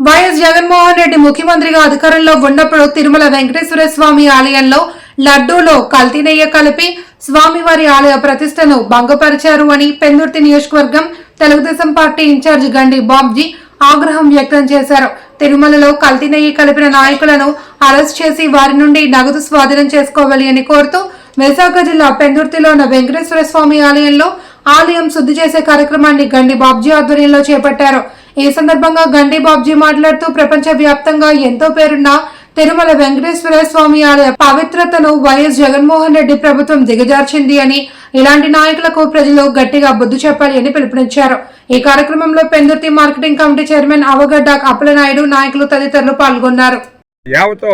YS Jaganmohan Reddy ముఖ్యమంత్రిగా అధికారంలో ఉన్నప్పుడు తిరుమల వెంకటేశ్వర స్వామి ఆలయంలో లడ్డూలో కల్తీ నెయ్యి కలిపి స్వామివారి ఆలయ ప్రతిష్టను భంగపరిచారు అని పెందుర్తి నియోజకవర్గం తెలుగుదేశం పార్టీ ఇన్ఛార్జ్ గండి బాబ్జీ ఆగ్రహం వ్యక్తం చేశారు. తిరుమలలో కల్తీ నెయ్యి కలిపిన నాయకులను అరెస్ట్ చేసి వారి నుండి నగదు స్వాధీనం చేసుకోవాలి అని కోరుతూ విశాఖ జిల్లా పెందుర్తిలో ఉన్న వెంకటేశ్వర స్వామి ఆలయంలో ఆలయం శుద్ధి చేసే కార్యక్రమాన్ని గండి బాబ్జీ ఆధ్వర్యంలో చేపట్టారు. ఈ సందర్భంగా గండి బాబ్జీ మాట్లాడుతూ ప్రపంచ వ్యాప్తంగా ఎంతో పేరున్న తిరుమల వెంకటేశ్వర స్వామి ఆలయ పవిత్రతను వైఎస్ జగన్మోహన్ రెడ్డి ప్రభుత్వం దిగజార్చింది అని, ఇలాంటి నాయకులకు ప్రజలు గట్టిగా బుద్ధి చెప్పాలి అని పిలుపునిచ్చారు. ఈ కార్యక్రమంలో Pendurthi marketing committee chairman Avagadda Appalanaidu, నాయకులు తదితరులు పాల్గొన్నారు. యావతో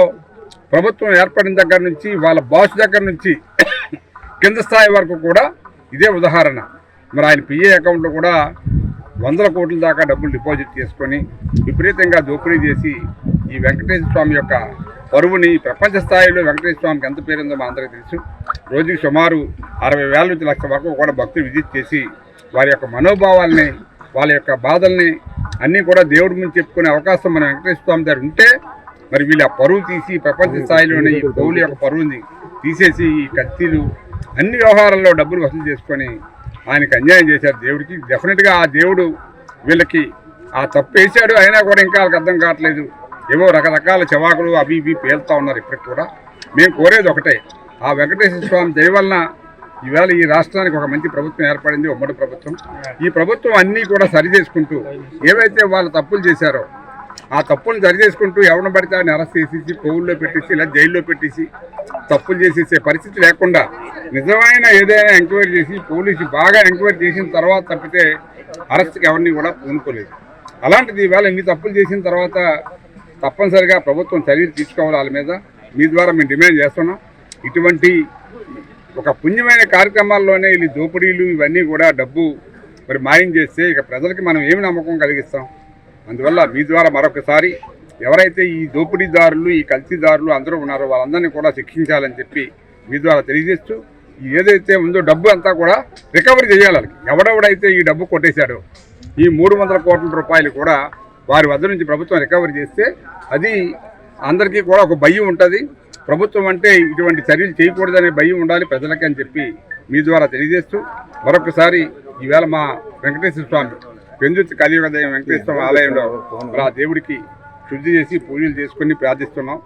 ప్రభుత్వం ఏర్పడిన దగ్గర నుంచి వాళ్ళ బాస్ దగ్గర నుంచి కింద స్థాయి వరకు కూడా ఇదే ఉదాహరణ. మరి ఆయన పిఏ అకౌంట్లో కూడా 100 కోట్ల దాకా డబ్బులు డిపాజిట్ చేసుకొని విపరీతంగా దోపిడీ చేసి ఈ వెంకటేశ్వర స్వామి యొక్క పరువుని ప్రపంచ స్థాయిలో వెంకటేశ్వర స్వామికి ఎంత పేరుందో మా అందరికీ తెలుసు. రోజుకి సుమారు 60,000 నుంచి 1,00,000 వరకు కూడా భక్తులు విజిట్ చేసి వారి యొక్క మనోభావాల్ని, వాళ్ళ యొక్క బాధల్ని అన్నీ కూడా దేవుడి ముందు చెప్పుకునే అవకాశం మన వెంకటేశ్వర స్వామి దగ్గర ఉంటే, మరి వీళ్ళు ఆ పరువు తీసి ప్రపంచ స్థాయిలోనే ఈ పౌరుల యొక్క పరువుని తీసేసి ఈ కత్తిలు అన్ని వ్యవహారాల్లో డబ్బులు వసూలు చేసుకొని ఆయనకు అన్యాయం చేశారు. దేవుడికి డెఫినెట్గా ఆ దేవుడు వీళ్ళకి ఆ తప్పు వేశాడు, అయినా కూడా ఇంకా వాళ్ళకి అర్థం కావట్లేదు. ఏవో రకరకాల చవాకులు అవి ఇవి పేలుతూ ఉన్నారు. ఇప్పటికి కూడా మేము కోరేది ఒకటే, ఆ వెంకటేశ్వర స్వామి దయ వలన ఈవేళ ఈ రాష్ట్రానికి ఒక మంచి ప్రభుత్వం ఏర్పడింది, ఉమ్మడి ప్రభుత్వం. ఈ ప్రభుత్వం అన్నీ కూడా సరి చేసుకుంటూ ఏవైతే వాళ్ళు తప్పులు చేశారో ఆ తప్పులు సరి చేసుకుంటూ ఎవరిని పడితే ఆయన అరెస్ట్ చేసేసి కోవుల్లో పెట్టేసి ఇలా జైల్లో పెట్టేసి తప్పులు చేసేసే పరిస్థితి లేకుండా నిజమైన ఏదైనా ఎంక్వైరీ చేసి పోలీసు బాగా ఎంక్వైరీ చేసిన తర్వాత తప్పితే అరెస్ట్కి ఎవరిని కూడా పూనుకోలేదు. అలాంటిది ఈవేళ ఇన్ని తప్పులు చేసిన తర్వాత తప్పనిసరిగా ప్రభుత్వం చర్యలు తీసుకోవాలి వాళ్ళ మీద. మీ ద్వారా మేము డిమాండ్ చేస్తున్నాం. ఇటువంటి ఒక పుణ్యమైన కార్యక్రమాల్లోనే వీళ్ళు దోపిడీలు ఇవన్నీ కూడా డబ్బు మరి మాయం చేస్తే ఇక ప్రజలకి మనం ఏమి నమ్మకం కలిగిస్తాం? అందువల్ల మీ ద్వారా మరొకసారి ఎవరైతే ఈ దోపిడీదారులు, ఈ కల్తీదారులు అందరూ ఉన్నారో వాళ్ళందరినీ కూడా శిక్షించాలని చెప్పి మీ ద్వారా తెలియజేస్తూ, ఏదైతే ఉందో డబ్బు అంతా కూడా రికవరీ చేయాలి. ఎవడెవడైతే ఈ డబ్బు కొట్టేశాడో ఈ 300 కోట్ల రూపాయలు కూడా వారి వద్ద నుంచి ప్రభుత్వం రికవరీ చేస్తే అది అందరికీ కూడా ఒక భయం ఉంటుంది. ప్రభుత్వం అంటే ఇటువంటి చర్యలు చేయకూడదనే భయం ఉండాలి ప్రజలకి అని చెప్పి మీ ద్వారా తెలియజేస్తూ, మరొకసారి ఈవేళ మా వెంకటేశ్వర స్వామి పెందుర్తి కలియుగ దైవం వెంకటేశ్వర ఆలయంలో ఆ దేవుడికి శుద్ధి చేసి పూజలు చేసుకుని ప్రార్థిస్తున్నాం.